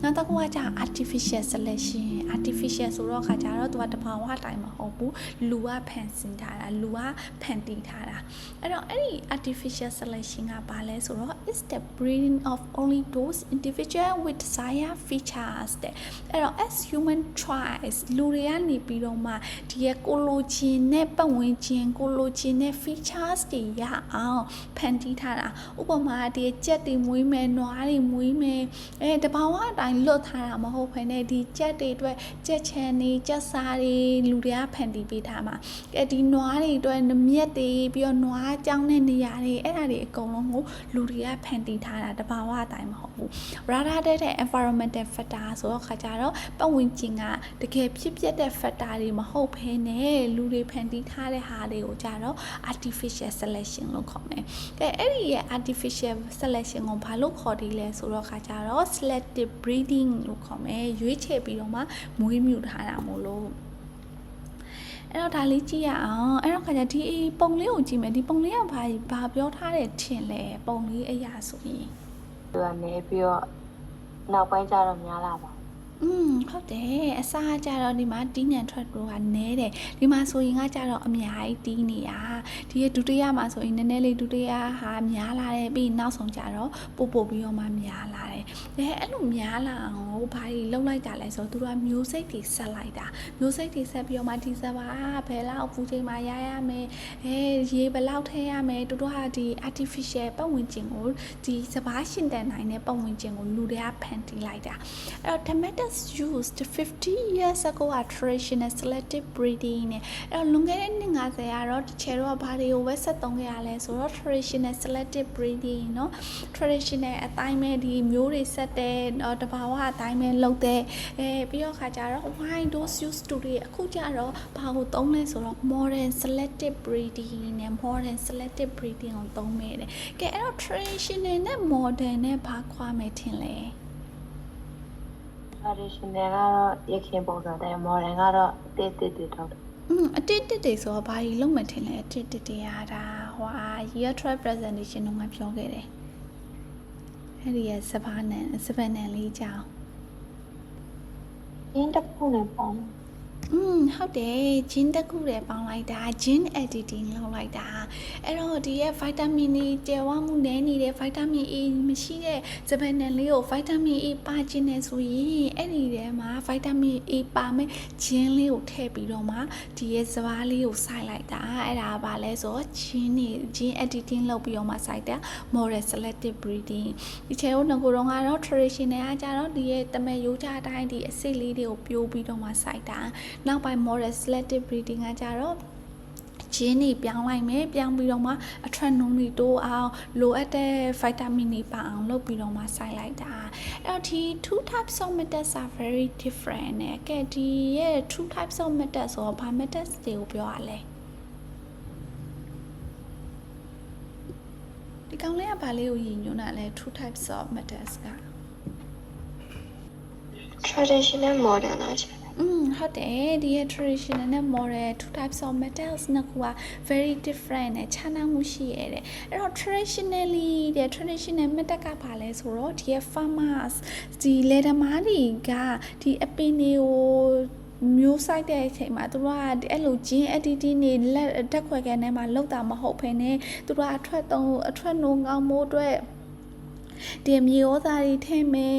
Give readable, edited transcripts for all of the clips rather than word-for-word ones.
နောက်တစ်ခုကကြာ artificial selection artificial ဆိုတော့ခါကျတော့သူကတဘာဝအတိုင်းမဟုတ်ဘူးလူကဖန်ဆင်းထားတာလူကဖန်တီးထားတာအဲ့တော့အဲ့ဒီ artificial selection ကဘာလဲဆိုတော့ is the breeding of only those individual with desired features တဲ့အဲ့တော့ as human tries လူတွေကနေပြီးတော့မှဒီရဲ့ကိုလိုချင်နဲ့ပတ်ဝန်းကျင်ကိုလိုချင်တဲ့ features တွေရအောင်ဖန်တီးထားတာဥပမာဒီကြက်တွေမွေးမယ်နွားတွေမွေးမယ်တဘာဝအတိုင်းလွတ်ထားတာမဟုတ်ဘဲနဲ့ဒီကြက်တွေအတွက်ကြက်ချန်တွေကြက်စားတွေလူတွေကဖန်တီးပေးထားမှာဒီနွားတွေအတွက်မြက်တွေပြီးတော့နွားကြောင်းတဲ့နေရာတွေအဲ့ဒါတွေအကုန်လုံးကိုလူတွေကဖန်တီးထားတာတဘာဝအတိုင်းမဟုတ်ဘူး rather than environmental factor ဆိုတော့ခါကြတော့ပတ်ဝန်းကျင်ကတကယ်ဖြစ်ပျက်တဲ့ factor တွေမဟုတ်ဘဲနဲ့လူတွေဖန်တီးထားတဲ့ဟာတွေကိုကြတော့ artificial selection လို့ခေါ်မယ်အဲ့ဒီရဲ့ artificial selection ကိုဘာလို့ခေါ်တယ်လဲဆိုတော့ခါကြတော့ selective breeding လို့ခေါ်မယ်ရွေးချယ်ပြီးတော့မှမွေးမြူထားတာမို့လို့အဲ့တော့ဒါလေးကြည့်ရအောင်အဲ့တော့ခါကျဒီပုံလေးကိုကြည့်မယ်ဒီပုံလေးကဘာပြောထားတယ်ထင်လဲပုံလေးအရာဆိုရင်သူကနေပြီးတော့နောက်ပိုင်းကျတော့များလာပါဟုတ်တယ်အစားကြတော့ဒီမှာတီးညံထွက်တော့ကနဲတယ်ဒီမှာဆိုရင်ကကြတော့အများကြီးတီးနေတာဒီရဲ့ဒုတိယမှာဆိုရင်နည်းနည်းလေးဒုတိယဟာများလာတယ်ပြီးနောက်ဆုံးကြတော့ပို့ပြီးတော့မှများလာတယ်အဲ့လိုများလာအောင်ဘာတွေလုံလိုက်တာလဲဆိုတော့သူတို့ကမျိုးစိတ်တွေဆက်လိုက်တာမျိုးစိတ်တွေဆက်ပြီးတော့မှဒီစပါဘယ်လောက်ပူချိန်မှာရရမယ်ရေဘယ်လောက်ထည့်ရမယ်တို့ကဒီ artificial ပတ်ဝန်းကျင်ကိုဒီစပါရှင်တန်နိုင်တဲ့ပတ်ဝန်းကျင်ကိုလူတွေကဖန်တီးလိုက်တာအဲ့တော့ tomatoes used 50 years ago are traditional selective breeding နဲ့အဲ့တော့လွန်ခဲ့တဲ့နှစ်50ကတော့တချေတော့ဘာတွေကိုပဲဆက်သုံးခဲ့ရလဲဆိုတော့ traditional selective breeding เนาะ traditional အတိုင်းပဲဒီမျိုးတွေဆက်တဲ့တဘာဝအတိုင်းပဲလုပ်တဲ့ပြီးတော့ခါကြတော့ why those used to တွေအခုကြတော့ဘာကိုသုံးလဲဆိုတော့ modern selective breeding နဲ့ modern selective breeding ကိုသုံးမိတယ်ကဲအဲ့တော့ traditional နဲ့ modern နဲ့ဘာခွာမယ်ထင်လဲtraditional ကတော့ရခင်ပုံစံတိုင်း modern ကတော့အတစ်ထုတ်တယ်အတစ်တွေဆိုတော့ဘာကြီးလုံးမထင်လဲအတစ်တွေရတာဟိုyear 12 presentation တော့ငါပြောခဲ့တယ်အဲ့ဒီရဲ့စပန်နန်လေးကြောင်းရင်းတစ်ခုနဲ့ပေါင်းဟုတ်တယ်ဂျင်းတစ်ခုတည်းပေါင်းလိုက်တာ gene editing လုပ်လိုက်တာအဲ့တော့ဒီရဲ့ vitamin E ကျယ်ဝမှုနည်းနေတဲ့ vitamin E မရှိတဲ့စပန်နန်လေးကို vitamin E ပါခြင်းနဲ့ဆိုရင်အဲ့ဒီထဲမှာ vitamin E ပါမဲ့ gene လေးကိုထည့်ပြီးတော့မှဒီရဲ့စပါးလေးကိုစိုက်လိုက်တာအဲ့ဒါဘာလဲဆိုတော့ gene editing လုပ်ပြီးတော့မှစိုက်တာ modern selective breeding ဒီချေကိုငကိုတော့ကတော့ traditional ကကြတော့ဒီရဲ့တမက်ရိုးကြအတိုင်းဒီအစိတ်လေးတွေကိုပြိုးပြီးတော့မှစိုက်တာနောက်ပိုင်း modern selective breeding ကကြတော့ဂျင်းတွေပြောင်းလိုက်မယ်ပြောင်းပြီးတော့မှအထက်နှုန်းတွေတိုးအောင်လိုအပ်တဲ့ vitamin တွေပါအောင်လုပ်ပြီးတော့မှစိုက်လိုက်တာအဲ့တော့ဒီ two types of methods are very different နဲ့ကဲဒီရဲ့ two types of methods ဆိုတော့ဘာ methods တွေကိုပြောရလဲဒီကောင်လေးကဘာလေးကိုရည်ညွှန်းတာလဲ two types of methods က traditional modern လားဟုတ်တယ်ဒီရဲ့ traditional နဲ့ modern two types of methods နှစ်ခုက very different နဲ့ခြားနားမှုရှိရတယ်အဲ့တော့ traditional method ကဘာလဲဆိုတော့ဒီရဲ့ farmers ဒီလယ်သမားတွေကဒီအပင်တွေကိုမျိုးစိုက်တဲ့အချိန်မှာသူတို့ကအဲ့လို gene editing တွေလက်တက်ခွဲကန်ထဲမှာလောက်တာမဟုတ်ဘဲနဲ့သူတို့ကအထွက်နှုံကောင်းမို့အတွက်ဒီမြေဩဇာတွေထည့်မယ်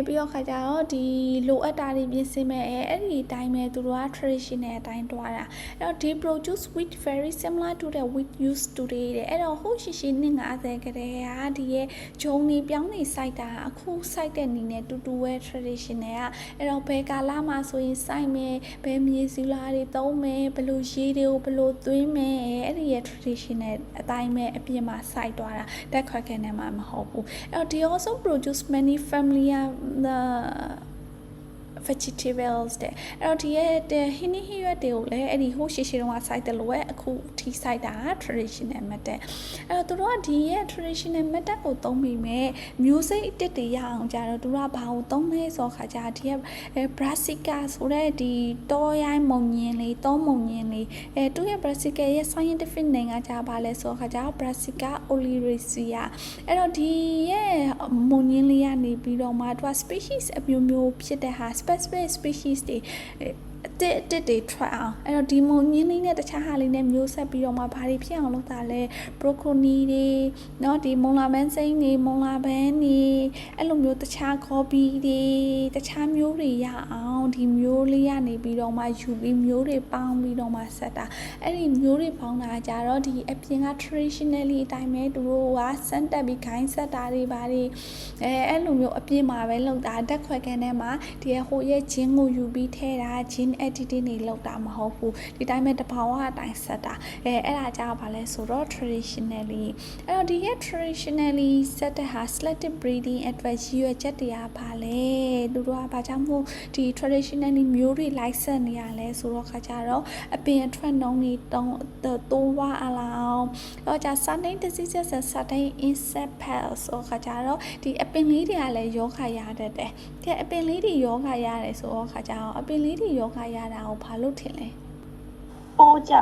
ပြီးတော့ခါကြတော့ဒီလိုအပ်တာတွေပြင်ဆင်မယ်အဲ့ဒီအတိုင်းပဲသူတို့က traditional အတိုင်းတွားတာအဲ့တော့ they produce wheat very similar to the wheat used today တဲ့အဲ့တော့ဟိုရှိနှစ်50ကတည်းကဒီရဲ့ဂျုံတွေပြောင်းနေစိုက်တာအခုစိုက်တဲ့နည်းနဲ့တူတူပဲ traditional ကအဲ့တော့ဘယ်ကာလမှာဆိုရင်စိုက်မယ်ဘယ်မြေစူလာတွေသုံးမယ်ဘယ်လိုရေတွေကိုဘယ်လိုသွင်းမယ်အဲ့ဒီရဲ့ traditional အတိုင်းပဲအပြင်မှာစိုက်တွားတာတက်ခွက်ခဲနေမှာမဟုတ်ဘူးthey also produce many familiar vegetables တဲ့အဲ့တော့ဒီရဲ့ဟင်းဟင်းရွက်တွေကိုလည်းအဲ့ဒီဟိုးရှေရှေတော့စိုက်တယ်လို့ပဲအခုထိစိုက်တာ traditional method အဲ့တော့သူတို့ကဒီရဲ့ traditional method ကိုသုံးပြီးမဲ့မျိုးစိတ်အတစ်တွေရအောင်ကြတော့သူတို့ကဘာကိုသုံးလဲဆိုခါကြဒီရဲ့ brassica ဆိုတဲ့ဒီတောရိုင်းမုံညင်လေးတောမုံညင်လေးသူရဲ့ brassica ရဲ့ scientific name ကကြပါလဲဆိုခါကြ brassica oleracea အဲ့တော့ဒီရဲ့မုံညင်လေးကနေပြီးတော့မှသူက species အမျိုးမျိုးဖြစ်တဲ့ဟာ specific species တွေတစ်တွေထွက်အောင်အဲ့တော့ဒီမုံညင်းလေးနဲ့တခြားဟာလေးနဲ့မျိုးဆက်ပြီးတော့မှဘာတွေဖြစ်အောင်လုပ်တာလဲ broccoli တွေเนาะဒီမုံလာပန်းစိမ်းတွေမုံလာပန်းတွေအဲ့လိုမျိုးတခြား coffee တွေတခြားမျိုးတွေရအောင်ဒီမျိုးလေးရနေပြီးတော့မှယူပြီးမျိုးတွေပေါင်းပြီးတော့မှဆက်တာအဲ့ဒီမျိုးတွေပေါင်းတာကြတော့ဒီအပြင်က traditionally အတိုင်းပဲသူတို့ကစမ်းတက်ပြီးခိုင်းဆက်တာတွေဘာတွေအဲ့လိုမျိုးအပြင်မှာပဲလုပ်တာတက်ခွက်ကန်ထဲမှာဒီဟိုရဲ့ဂျင်းကိုယူပြီးထဲတာဂျင်းediting တွေလောက်တာမဟုတ်ဘူးဒီတိုင်းပဲတဘာဝအတိုင်းဆက်တာအဲ့ဒါကြောင့်ဗာလဲဆိုတော့ traditionally အဲ့တော့ဒီရဲ့ traditionally ဆက်တဲ့ဟာ selective breeding အတွက်ရည်ရွယ်ချက်တရားဗာလဲသူတို့ကဘာကြောင့်မို့ဒီ traditionally မျိုးတွေ license နေရလဲဆိုတော့ခါကြတော့အပင်အထွက်နှုန်းတွေတိုးဝါအလောင်းတော့じゃ certain diseases and certain insect pests ဆိုခါကြတော့ဒီအပင်လေးတွေကလည်းယောဂရတတ်တယ်အပင်လေးတွေယောဂရတယ်ဆိုတော့ခါကြတော့အပင်လေးတွေယောဂရတာကိုဘာလို့ထင်လဲ ပိုးကြ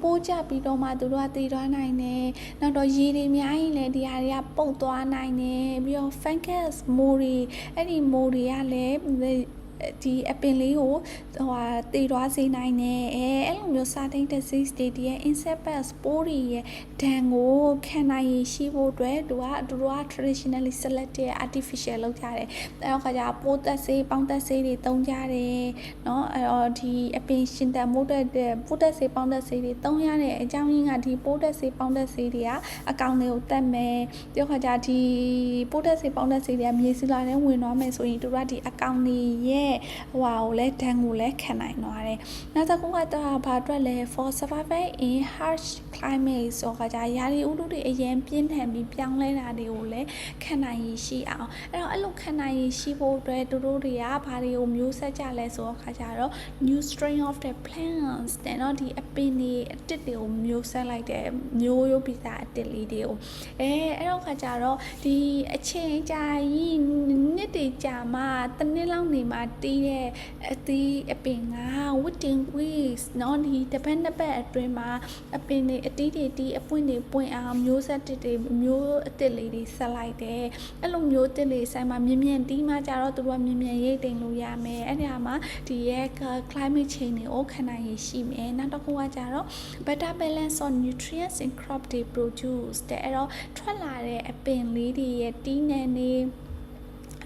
ပိုးကြပြီးတော့မှသူတို့ကတည်သွားနိုင်တယ်နောက်တော့ရေတွေအများကြီးလည်းဒီဟာတွေကပုတ်သွားနိုင်တယ်ပြီးတော့ fungus မိုးတွေအဲ့ဒီမိုးတွေကလည်းဒီအပင်လေးကိုတည်သွားစေနိုင်တယ်အဲ့လိုမျိုး certain disease တွေဒီရဲ့ insect pests ပိုးတွေရဲ့ဒဏ်ကိုခံနိုင်ရရှိဖို့အတွက်သူတို့က traditionally selected artificial လုပ်ကြတယ်အဲ့တော့ခါကျပိုးသက်ဆေးပေါင်းသက်ဆေးတွေသုံးကြတယ်เนาะအဲ့တော့ဒီအပင်ရှင်တန်မိုးတဲ့ပိုးသက်ဆေးပေါင်းသက်ဆေးတွေသုံးရတဲ့အကြောင်းရင်းကဒီပိုးသက်ဆေးပေါင်းသက်ဆေးတွေကအကောင်တွေကိုတတ်မယ်ပြောခါကျဒီပိုးသက်ဆေးပေါင်းသက်ဆေးတွေကမြေစီလာနဲ့ဝင်သွားမယ်ဆိုရင်သူတို့ကဒီအကောင်တွေရဲ့ဟိုဟာကိုလည်းဒဏ်ကိုလည်းခံနိုင်သွားတယ်နောက်တစ်ခုကတော့ဘာအတွက်လဲ for survival in harsh climate ဆိုတော့ကြာရာသီဥတုတွေအရင်ပြင်းထန်ပြီးပြောင်းလဲတာတွေကိုလည်းခံနိုင်ရရှိအောင်အဲ့လိုခံနိုင်ရရှိဖို့အတွက်သူတို့တွေကဘာတွေကိုမျိုးဆက်ကြလဲဆိုတော့ခါကြတော့ new strain of the plants တဲ့နော်ဒီအပင်တွေအတစ်တွေကိုမျိုးဆက်လိုက်တဲ့မျိုးရိုးပိစာအတစ်လေးတွေကိုအဲ့တော့ခါကြတော့ဒီအချိန်ကြာကြီးနှစ်တွေကြာမှတစ်နှစ်လောက်နေမှတီးတဲ့အသီးအပင်က within weeks နော်ဒီတစ်ပတ်နှစ်ပတ်အတွင်းမှာအပင်တွေအတီးတွေတီးအပွင့်တွေပွင့်အောင်မျိုးဆက်တစ်တွေမျိုးအတစ်လေးတွေဆက်လိုက်တယ်အဲ့လိုမျိုးတစ်လေးဆိုင်မှာမြင်မြင်တီးမှကြတော့သူတို့ကမြင်မြင်ရိတ်တိမ်လို့ရမယ်အဲ့ဒီမှာဒီရဲ့ climate change တွေကိုခံနိုင်ရရှိမယ်နောက်တစ်ခုကကြတော့ better balance on nutrients in crop they produce တဲ့အဲ့တော့ထွက်လာတဲ့အပင်လေးတွေရဲ့တီးနှံတွေ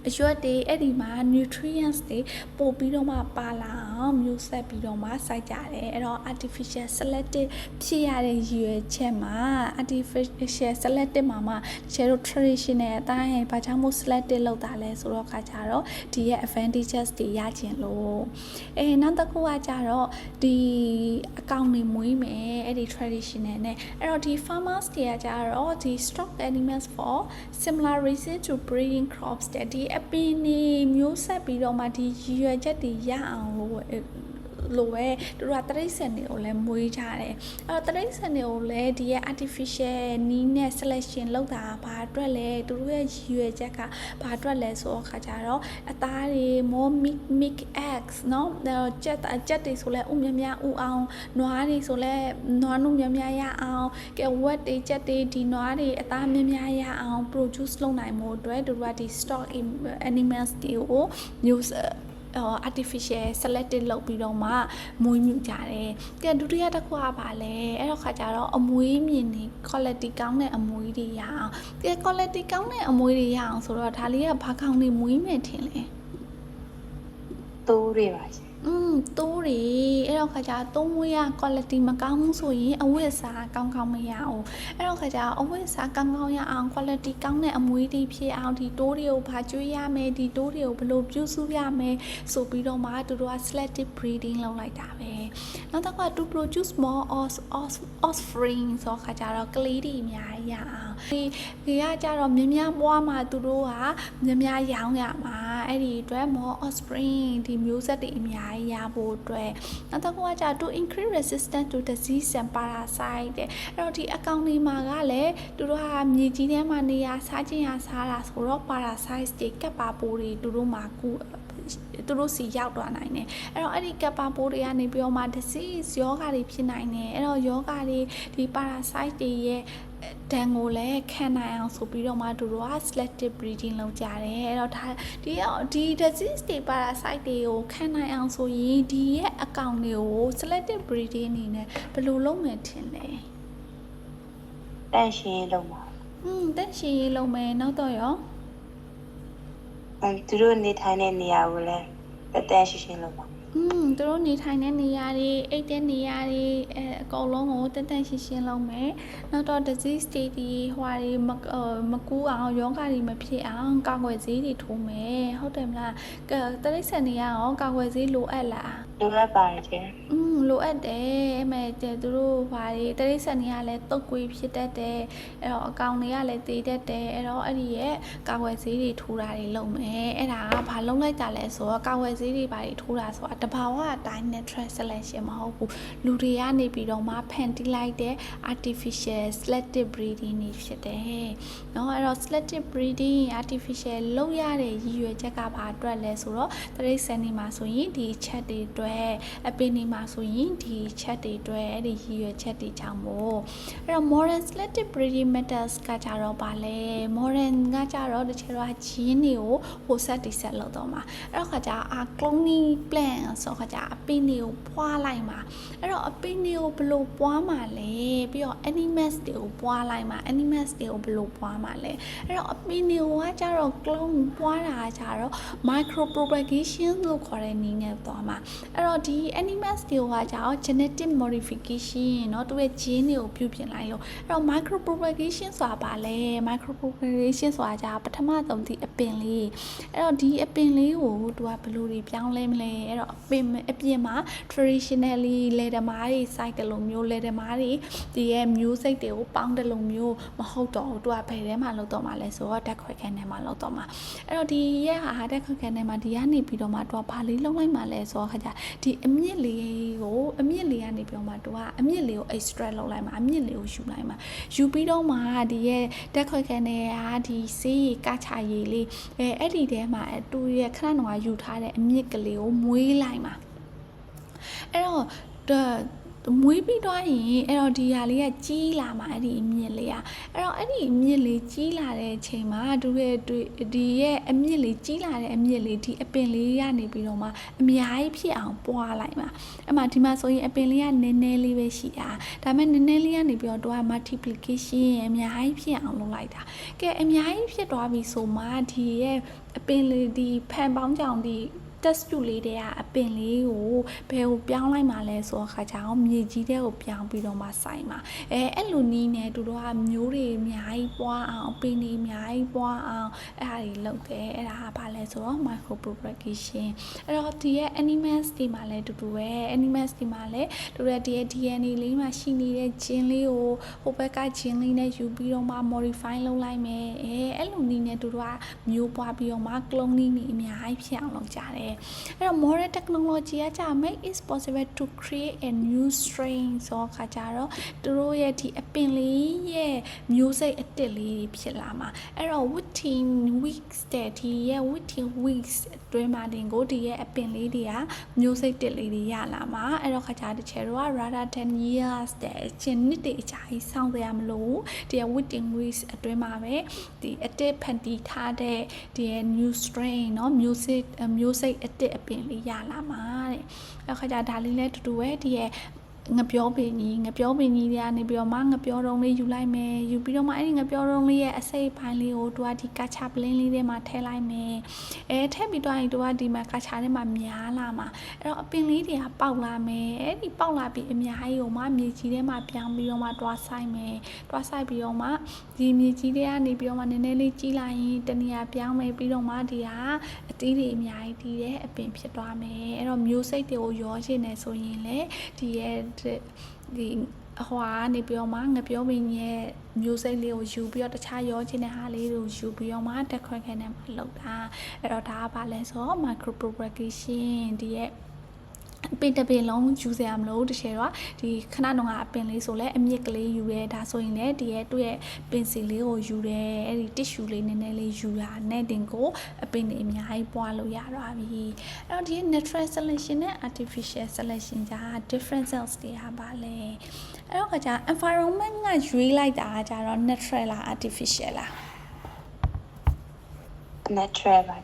အရွက်တွေအဲ့ဒီမှာ nutrients တွေပို့ပြီးတော့မှပါလာအောင်မျိုးဆက်ပြီးတော့မှစိုက်ကြတယ်အဲ့တော့ artificial selective ဖြစ်ရတဲ့ရည်ရွယ်ချက်မှာ artificial selective မှာကျတော့ traditional အတိုင်းဘာကြောင့်မို့ selective လောက်တာလဲဆိုတော့ခါကြတော့ဒီရဲ့ advantages တွေရကျင်လို့နောက်တစ်ခုကကြတော့ဒီအကောင်တွေမွေးမယ်အဲ့ဒီ traditional နဲ့အဲ့တော့ဒီ farmers တွေကကြတော့ဒီ stock animals for similar reason to breeding crops တဲ့ဒီအပင်နေမျိုးဆက်ပြီးတော့မှဒီရည်ရွယ်ချက်တွေရအောင်လို့ပဲသူတို့ကတရိတ်ဆန်တွေကိုလည်းမွေးကြတယ်အဲ့တော့တရိတ်ဆန်တွေကိုလည်းဒီရဲ့ artificial နီးနဲ့ selection လုပ်တာဘာအတွက်လဲသူတို့ရဲ့ရည်ရွယ်ချက်ကဘာအတွက်လဲဆိုတော့ခါကြတော့အသားတွေ more milk eggs เนาะကြက်တွေဆိုလဲဥများများဥအောင်နွားတွေဆိုလဲနွားနုများများရအောင်ကဲဝက်တွေကြက်တွေဒီနွားတွေအသားများများရအောင် produce လုပ်နိုင်မှုအတွက်သူတို့ကဒီ stock animals တွေကို use artificial selected လုပ်ပြီးတော့မှမွေးမြူကြတယ်။ကဲဒုတိယတစ်ခုကပါလဲအဲ့တော့ခါကြတော့အမွေးမြင်နေ quality ကောင်းတဲ့အမွေးတွေရအောင်။ကဲ quality ကောင်းတဲ့အမွေးတွေရအောင်ဆိုတော့ဒါလေးကဘာကောင်းနေမွေးမယ်ထင်လဲ။ တိုးတွေပါရှင် တိုးတွေအဲ့တော့ခါကျသုံးမွေးရ quality မကောင်းဘူးဆိုရင်အဝတ်အစားကောင်းမရအောင်အဲ့တော့ခါကျအဝတ်အစားကောင်းရအောင် quality ကောင်းတဲ့အမွေးတွေဖြစ်အောင်ဒီတိုးတွေကိုဘာကျွေးရမယ်ဒီတိုးတွေကိုဘယ်လိုပြုစုရမယ်ဆိုပြီးတော့မှသူတို့က selective breeding လုပ်လိုက်တာပဲနောက်တစ်ခါ to produce more offspring ဆိုခါကျတော့ကလေးတွေအများကြီးရအောင်ဒီကကြတော့မြများပွားမှာသူတို့ကမြများရောင်းရမှာ အဲ့ဒီအတွက် more offspring ဒီမျိုးဆက်တွေအများကြီးရဖို့အတွက်နောက်တစ်ခုကကြာ to increase resistance to disease and parasite တဲ့အဲ့တော့ဒီအကောင်တွေမှာကလည်းသူတို့ကမြေကြီးထဲမှာနေရစားခြင်းရစားတာဆိုတော့ parasite တွေကပ်ပါပိုးတွေသူတို့မှာသူတို့စီရောက်သွားနိုင်တယ်အဲ့တော့အဲ့ဒီကပ်ပါပိုးတွေကနေပြီးတော့မှ disease ယောဂါတွေဖြစ်နိုင်တယ်အဲ့တော့ယောဂါတွေဒီ parasite တွေရဲ့တန်ကိုလည်းခံနိုင်အောင်ဆိုပြီးတော့မှသူတို့က selective breeding လုပ်ကြတယ်အဲ့တော့ဒီ disease တွေ parasite တွေကိုခံနိုင်အောင်ဆိုရင်ဒီရဲ့အကောင်တွေကို selective breeding အနေနဲ့ဘယ်လိုလုပ်မယ်ထင်လဲ တန့်ရှင်းလုံးပါ တက်ရှင်ရေးလုပ်မယ်နောက်တော့ရော သူတို့နေထိုင်တဲ့နေရာကိုလည်းတန့်ရှင်းလုံးပါ သူတို့နေထိုင်တဲ့နေရာတွေအိတ်တဲ့နေရာတွေအကုန်လုံးကိုတက်ရှင်းလုပ်မယ်နောက်တော့ disease state တွေဟွာတွေမကူအောင်ယောဂတွေမဖြစ်အောင်ကာကွယ်ဆေးတွေထိုးမယ်ဟုတ်တယ်မလားတရိတ်ဆန်နေရအောင်ကာကွယ်ဆေးလိုအပ်လား လိုအပ်ပါတယ်ကျ လိုအပ်တယ်အမေသူတို့ဘာတွေတရိတ်ဆန်တွေကလည်းတုတ်ကွေးဖြစ်တတ်တယ်အဲ့တော့အကောင်တွေကလည်းတေးတတ်တယ်အဲ့တော့အဲ့ဒီရဲ့ကာကွယ်ဆေးတွေထိုးတာတွေလုပ်မယ်အဲ့ဒါကဘာလုပ်လိုက်တာလဲဆိုတော့ကာကွယ်ဆေးတွေဘာတွေထိုးတာဆိုတာတဘာဝအတိုင်း natural selection မဟုတ်ဘူးလူတွေကနေပြီးတော့မှဖန်တီးလိုက်တဲ့ artificial selective breeding တွေဖြစ်တယ်เนาะအဲ့တော့ selective breeding artificial လုပ်ရတဲ့ရည်ရွယ်ချက်ကဘာအတွက်လဲဆိုတော့တရိတ်ဆန်တွေမှာဆိုရင်ဒီချက်တွေအတွက်အပင်တွေမှာဆိုရင်ဒီချက်တွေအတွက်အဲ့ဒီရည်ရွယ်ချက်တွေကြောင့်မို့အဲ့တော့ modern selective breeding methods ကကြတော့ပါလဲ modern ကကြတော့တချို့က gene တွေကိုဟိုဆက်တိဆက်လုပ်တော့မှာအဲ့တော့ခါကျ cloning plant ဆိုခါကျအပင်တွေကိုပွားလိုက်မှာအဲ့တော့အပင်တွေကိုဘယ်လိုပွားမှာလဲပြီးတော့ animals တွေကိုပွားလိုက်မှာ animals တွေကိုဘယ်လိုပွားမှာလဲအဲ့တော့အပင်တွေကကြတော့ clone ပွားတာကြတော့ micro propagation လို့ခေါ်တဲ့နည်းနဲ့သွားမှာအဲ့တော့ဒီ animals တွေကကြတော့ genetic modification เนาะသူရဲ့ gene တွေကိုပြုပြင်လိုက်လို့အဲ့တော့ micro propagation ဆိုတာပါလဲ micro propagation ဆိုတာကြပထမဆုံးဒီအပင်လေးအဲ့တော့ဒီအပင်လေးကိုသူကဘယ်လိုတွေပြောင်းလဲမလဲအဲ့တော့အပြင်မှာ traditionally လယ်သမားတွေစိုက်တယ်လို့မျိုးလယ်သမားတွေဒီရဲ့မျိုးစိတ်တွေကိုပေါင်းတယ်လို့မျိုးမဟုတ်တော့သူကဘယ်ထဲမှာလောက်တော့မှာလဲဆိုတော့ဓာတ်ခွဲခန်းထဲမှာလောက်တော့မှာအဲ့တော့ဒီရဲ့ဟာဓာတ်ခွဲခန်းထဲမှာဒီကနေပြီးတော့မှသူကဘာလေးလုံးလိုက်မှာလဲဆိုတော့ခါကြဒီအမြင့်လေးကနေပြီးတော့မှသူကအမြင့်လေးကို extract လုပ်လိုက်မှာအမြင့်လေးကိုယူလိုက်မှာယူပြီးတော့မှဒီရဲ့ဓာတ်ခွဲခန်းထဲကဒီဆေးရည်ကချရည်လေးအဲ့ဒီထဲမှာသူရဲ့ခဏတော့ယူထားတဲ့အမြင့်ကလေးကိုမွေးလိုက်မှာအဲ့တော့မွေးပြီးတော့ရင်အဲ့တော့ဒီဟာလေးကကြီးလာမှာအဲ့ဒီအမြင့်လေးอ่ะအဲ့တော့အဲ့ဒီအမြင့်လေးကြီးလာတဲ့အချိန်မှာသူရဲ့ဒီရဲ့အမြင့်လေးကြီးလာတဲ့အမြင့်လေးဒီအပင်လေးကနေပြီးတော့မှအများကြီးဖြစ်အောင်ပွားလိုက်မှာအဲ့မှာဒီမှာဆိုရင်အပင်လေးကနည်းနည်းလေးပဲရှိတာဒါပေမဲ့နည်းနည်းလေးကနေပြီးတော့သူက multiplication အများကြီးဖြစ်အောင်လုပ်လိုက်တာကဲအများကြီးဖြစ်သွားပြီဆိုမှဒီရဲ့အပင်လေးဒီဖန်ပေါင်းကြောင်ဒီ test tube လေးတွေကအပင်လေးကိုဘယ်ကိုပြောင်းလိုက်မှလဲဆိုတော့ခါကျအောင်မြေကြီးတဲ့ကိုပြောင်းပြီးတော့မှစိုက်မှာအဲ့လိုနီးနေသူတို့ကမျိုးတွေအများကြီးပွားအောင်ပင်တွေအများကြီးပွားအောင်အဲ့ဒါတွေလုပ်တယ်အဲ့ဒါကဘာလဲဆိုတော့ micro propagation အဲ့တော့ဒီရဲ့ animals တွေမှာလည်းတူတူပဲ animals တွေမှာလည်းသူတို့ရဲ့ဒီရဲ့ DNA လေးမှာရှိနေတဲ့ gene လေးကိုဟိုဘက်က gene လေးနဲ့ယူပြီးတော့မှ modify လုပ်လိုက်မယ်အဲ့လိုနီးနေသူတို့ကမျိုးပွားပြီးတော့မှ cloning တွေအများကြီးဖြစ်အောင်လုပ်ကြတယ်အဲ့တော့ modern technology ကကြာ make it possible to create a new strain ဆိုခါကြတော့သူတို့ရဲ့ဒီအပင်လေးရဲ့မျိုးစိတ်အတစ်လေးဖြစ်လာမှာအဲ့တော့ within weeks တဲ့ဒီရဲ့ within weeks အတွင်းမှာတင်ကိုဒီရဲ့အပင်လေးတွေကမျိုးစိတ်တစ်လေးတွေရလာမှာအဲ့တော့ခါကြတဲ့ချေတော့ rather than years တဲ့အချင်းနှစ်တွေအကြာကြီးစောင့်ရမလို့ဒီရဲ့ within weeks အတွင်းမှာပဲဒီအတစ်ဖန်တီးထားတဲ့ဒီရဲ့ new strain เนาะမျိုးစိတ်အတစ်အပင်လေးရလာမှာတဲ့အဲ့ခါကျဒါလေးလည်းတူတူပဲဒီရဲ့ငပြောပင်ကြီးတွေကနေပြီးတော့မှငပြောတုံးလေးယူလိုက်မယ်ယူပြီးတော့မှအဲ့ဒီငပြောတုံးလေးရဲ့အစိပ်ပိုင်းလေးကိုသူကဒီကာချာပလင်းလေးထဲမှာထည့်လိုက်မယ်ထည့်ပြီးတော့ရင်သူကဒီမှာကာချာထဲမှာများလာမှာအဲ့တော့အပင်လေးတွေကပေါက်လာမယ်အဲ့ဒီပေါက်လာပြီးအများကြီးကိုမှမြေကြီးထဲမှာပြောင်းပြီးတော့မှတွားဆိုင်မယ်တွားဆိုင်ပြီးတော့မှဒီမြေကြီးတွေကနေပြီးတော့မှနည်းနည်းလေးကြီးလာရင်တနေရာပြောင်းမယ်ပြီးတော့မှဒီဟာအသီးတွေအများကြီးတီးတဲ့အပင်ဖြစ်သွားမယ်အဲ့တော့မျိုးစိတ်တွေကိုရောချင်နေဆိုရင်လေဒီရဲ့ဒီ ဟွာနေပြီးတော့မှငပြောမင်းရဲ့မျိုးစိတ်လေးကိုယူပြီးတော့တခြားရောချင်တဲ့ဟာလေးတွေကိုယူပြီးတော့မှ decorate နဲ့လုပ်တာအဲ့တော့ဒါကဘာလဲဆိုတော့ micro propagation ဒီရဲ့အပင်တစ်ပင်လုံးယူစရာမလိုတချေတော့ဒီခဏတော့အပင်လေးဆိုလဲအမြင့်ကလေးယူရဲဒါဆိုရင်လည်းဒီရဲ့သူ့ရဲ့ပင်စီလေးကိုယူတယ်အဲ့ဒီ tissue လေးနည်းနည်းလေးယူရနဲ့တင်ကိုအပင်တွေအများကြီးပွားလို့ရတော့ပြီအဲ့တော့ဒီ natural selection နဲ့ artificial selection ကြာ different cells တွေကပါလဲအဲ့တော့ကြာ environment ကရွေးလိုက်တာကြာတော့ natural လား artificial လား natural ပါ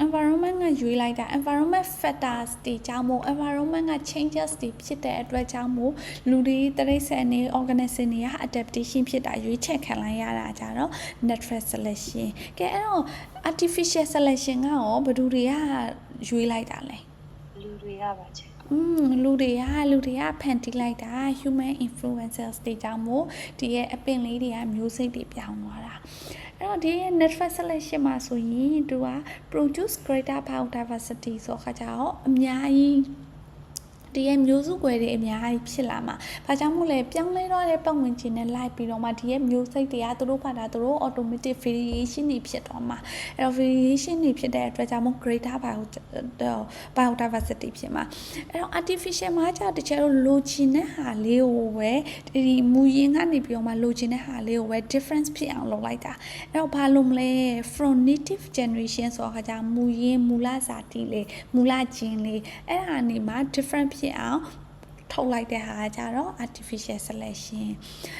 environment ကရွေးလိုက်တာ environment factors တွေကြောင့်မို့ environment က changes တွေဖြစ်တဲ့အတွက်ကြောင့်မို့လူတွေတိရစ္ဆာန်တွေ organism တွေက adaptation ဖြစ်တာရွေးချယ်ခံလိုက်ရတာကြတော့ natural selection ကဲအဲ့တော့ artificial selection ကရောဘယ်သူတွေကရွေးလိုက်တာလဲ လူတွေကပါချင်လူတွေကဖန်တီးလိုက်တာ human influencers တွေကြောင့်မို့ဒီရဲ့အပင်လေးတွေကမျိုးစိတ်တွေပြောင်းသွားတာအဲ့တော့ဒီ natural selection မှာဆိုရင်သူက produce greater biodiversity ဆိုခါကြတော့အများကြီးဒီရဲ့မျိုးစုကွယ်တွေအများကြီးဖြစ်လာမှာ။ဘာကြောင့်မို့လဲပြောင်းလဲတော့တဲ့ပတ်ဝန်းကျင်နဲ့လိုက်ပြီးတော့မှဒီရဲ့မျိုးစိတ်တွေကသူတို့ဘာသာသူတို့ automatic variation တွေဖြစ်တော့မှာ။အဲ့တော့ variation တွေဖြစ်တဲ့အတွက်ကြောင့်မို့ greater biodiversity ဖြစ်မှာ။အဲ့တော့ artificial မှာကျတချို့လိုချင်တဲ့ဟာလေးကိုပဲဒီမူရင်းကနေပြီးတော့မှလိုချင်တဲ့ဟာလေးကိုပဲ difference ဖြစ်အောင်လုပ်လိုက်တာ။အဲ့တော့ဘာလို့မလဲ from native generation ဆိုတော့ခါကျမူရင်းမူလဇာတိလေးမူလဂျင်းလေးအဲ့ဒါနေမှာ differentဖြစ်အောင်ထုတ်လိုက်တဲ့ဟာကြတော့ artificial selection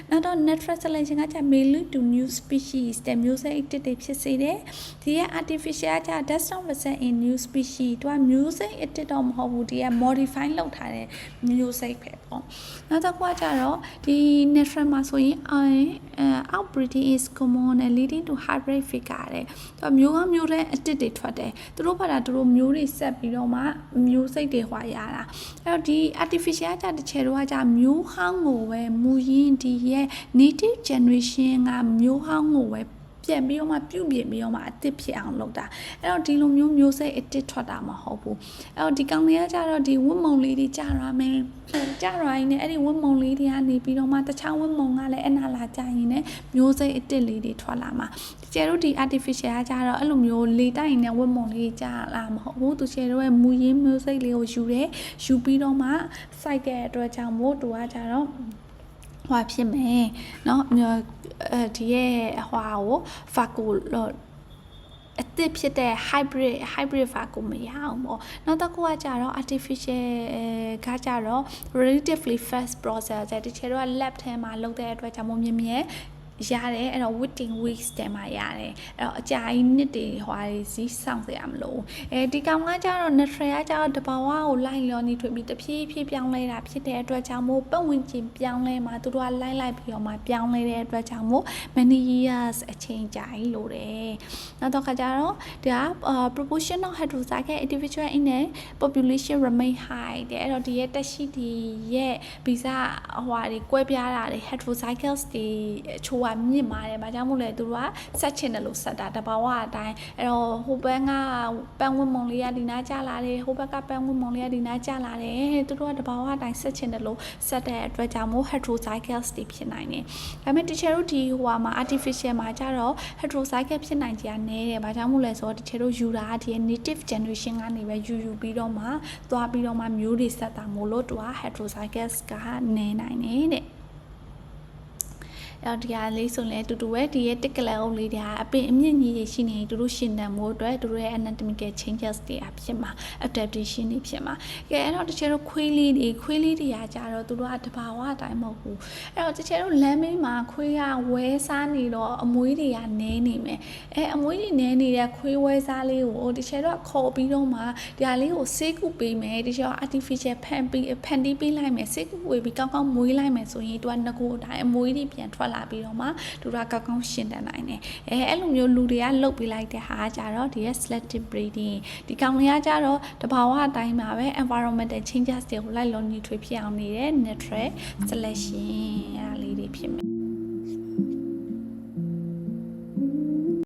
နောက်တော့ natural selection ကကြ male to new species တဲ့မျိုးစိတ်အတစ်တွေဖြစ်စေတယ်ဒီရဲ့ artificial က does not result in new species သူကမျိုးစိတ်အတစ်တော့မဟုတ်ဘူးဒီက modify လုပ်ထားတဲ့မျိုးစိတ်ပဲပေါ့နောက်တော့ကကြတော့ဒီ natural မှာဆိုရင် outbreeding is common and leading to hybrid figure တဲ့သူမျိုးကမျိုးတဲ့အတစ်တွေထွက်တယ်သူတို့ဘာသာသူတို့မျိုးတွေဆက်ပြီးတော့မှမျိုးစိတ်တွေဟွာရတာအဲ့တော့ဒီ artificial ကြတချေတော့ကြမျိုးဟောင်းကိုပဲမူရင်းဒီရဲ့ native generation ကမျိုးဟောင်းကိုပဲပြန်ပြီးတော့မှပြုတ်ပြင်ပြီးတော့မှအတစ်ဖြစ်အောင်လုပ်တာအဲ့တော့ဒီလိုမျိုးစိတ်အတစ်ထွက်တာမဟုတ်ဘူးအဲ့တော့ဒီကောင်လေးကကြတော့ဒီဝတ်မုံလေးတွေကြာရမယ်ကြာရရင်လည်းအဲ့ဒီဝတ်မုံလေးတွေကနေပြီးတော့မှတခြားဝတ်မုံကလည်းအနာလာကြာရင်လည်းမျိုးစိတ်အတစ်လေးတွေထွက်လာမှာကျဲတို့ဒီ artificial ကကြတော့အဲ့လိုမျိုးလေတိုက်ရင်လည်းဝတ်မုံလေးကြာလာမဟုတ်ဘူးသူကျဲတို့ရဲ့မူရင်းမျိုးစိတ်လေးကိုယူပြီးတော့မှစိုက်တဲ့အတွက်ကြောင့်မို့သူကကြတော့ဟွာဖြစ်မယ်เนาะဒီရဲ့ဟွာကိုဖာကိုအသစ်ဖြစ်တဲ့ hybrid ဖာကိုမရအောင်ပေါ့နောက်တစ်ခုကကြတော့ artificial ကကြတော့ relatively fast process တချို့တော့ lab ထဲမှာလုပ်တဲ့အတွက်ကြောင့်မို့မြင်ရတယ်အဲ့တော့ witting weeks တဲမှာရတယ်အဲ့တော့အကြာကြီးနှစ်တွေဟွာတွေစီးဆောင်စရာမလိုဒီကောင်ကကြတော့ natural ကကြတော့တဘာဝကိုလိုက်လျော်နေထွေပြီးတဖြည်းဖြည်းပြောင်းလဲတာဖြစ်တဲ့အတွက်ကြောင့်မို့ပတ်ဝန်းကျင်ပြောင်းလဲမှာသူတို့ကလိုက်ပြီးတော့မှပြောင်းလဲတဲ့အတွက်ကြောင့်မို့ many years အချိန်ကြာကြီးလိုတယ်နောက်တော့ခါကြတော့ဒါ proportion of heterozygous individual in the population remain high တဲ့အဲ့တော့ဒီရဲ့တက်ရှိဒီရဲ့ဗီဇဟွာတွေကွဲပြားတာတွေ heterozygous တွေချိုးမြင့်ပါတယ်ဘာကြောင့်မို့လဲသူတို့ကဆက်ချင်တယ်လို့ဆက်တာတဘာဝအတိုင်းအဲ့တော့ဟိုဘက်ကပန်းဝင်းမုံလေးကဒီနားကျလာတယ်ဟိုဘက်ကပန်းဝင်းမုံလေးကဒီနားကျလာတယ်သူတို့ကတဘာဝအတိုင်းဆက်ချင်တယ်လို့ဆက်တဲ့အတွက်ကြောင့်မို့ heterozygous တွေဖြစ်နိုင်တယ်ဒါပေမဲ့တချို့တို့ဒီဟိုမှာ artificial မှာကျတော့ heterozygous ဖြစ်နိုင်ကြနည်းတယ်ဘာကြောင့်မို့လဲဆိုတော့တချို့တို့ယူတာဒီ native generation ကနေပဲယူပြီးတော့မှသွားပြီးတော့မှမျိုးတွေဆက်တာမို့လို့သူက heterozygous ကနည်းနိုင်တယ်တဲ့အဲ့ဒီကလေးဆိုလဲတူပဲဒီရဲ့တစ်ကလအုပ်လေးတွေကအပင်အမြင့်ကြီးရှိနေတူတို့ရှင်တန်မို့အတွက်တူရဲ့ anatomical changes တွေအဖြစ်မှာ adaptation တွေဖြစ်မှာကဲအဲ့တော့တချို့တို့ခွေးလေးတွေကကြတော့တူတို့ကတဘာဝအတိုင်းမဟုတ်ဘူးအဲ့တော့တချို့တို့လမ်းမေးမှာခွေးကဝဲစားနေတော့အမွေးတွေကနည်းနေမယ်အမွေးတွေနည်းနေတဲ့ခွေးဝဲစားလေးကိုတချို့တို့ခေါ်ပြီးတော့မှဒီဟာလေးကိုဆေးကုပေးမယ်တချို့ artificial ဖန်တီးပေးလိုက်မယ်ဆေးကုဝေးပြီးကောင်းမွေးလိုက်မယ်ဆိုရင်သူကငကိုအတိုင်းအမွေးတွေပြန်ထွက်လာပြီးတော့မှသူကကောင်းရှင်းတတ်နိုင်တယ်အဲ့လိုမျိုးလူတွေကလုတ်ပေးလိုက်တဲ့ဟာကြတော့ဒီရဲ့ selective breeding ဒီကောင်တွေကကြတော့တဘာဝအတိုင်းမှာပဲ environmental changes တွေကိုလိုက်လုံးညီထွေဖြစ်အောင်နေတဲ့ natural selection အဲ့ဒါလေးတွေဖြစ်မယ်